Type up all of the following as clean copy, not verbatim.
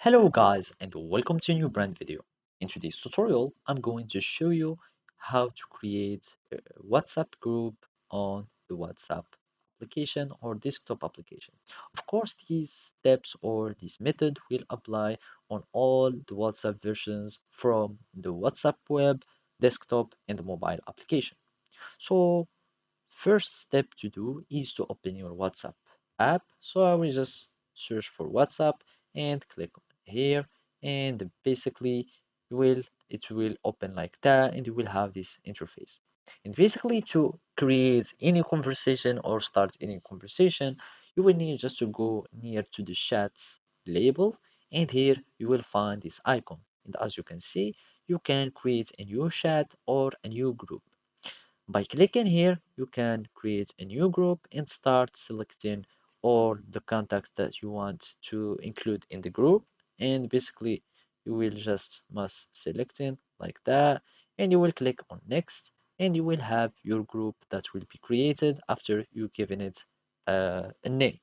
Hello guys and welcome to a new brand video. In today's tutorial, I'm going to show you how to create a WhatsApp group on the WhatsApp application or desktop application. Of course, these steps or this method will apply on all the WhatsApp versions from the WhatsApp web, desktop, and the mobile application. So first step to do is to open your WhatsApp app. So I will just search for WhatsApp and click on here, and basically it will open like that, and you will have this interface. And basically to create any conversation or start any conversation, you will need just to go near to the chats label, and here you will find this icon. And as you can see, you can create a new chat or a new group. By clicking here, you can create a new group and start selecting all the contacts that you want to include in the group. And basically, you will just must selecting like that, and you will click on next, and you will have your group that will be created after you given it a name.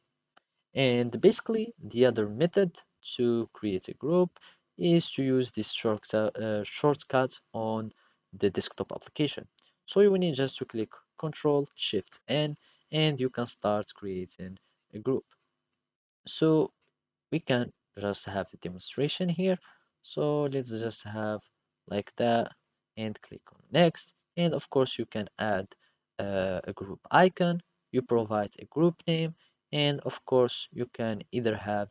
And basically, the other method to create a group is to use this shortcut on the desktop application. So you will need just to click Control Shift N, and you can start creating a group. So we can just have a demonstration here. So let's just have like that and click on next. And of course, you can add a group icon, you provide a group name, and of course, you can either have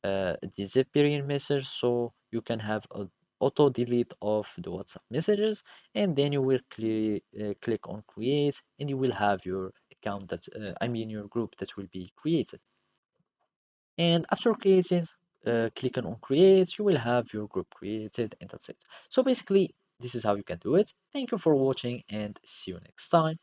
a disappearing message, so you can have a auto delete of the WhatsApp messages, and then you will click on create, and you will have your account that I mean your group that will be created. And after creating, clicking on create, you will have your group created, and that's it. So basically, this is how you can do it. Thank you for watching and see you next time.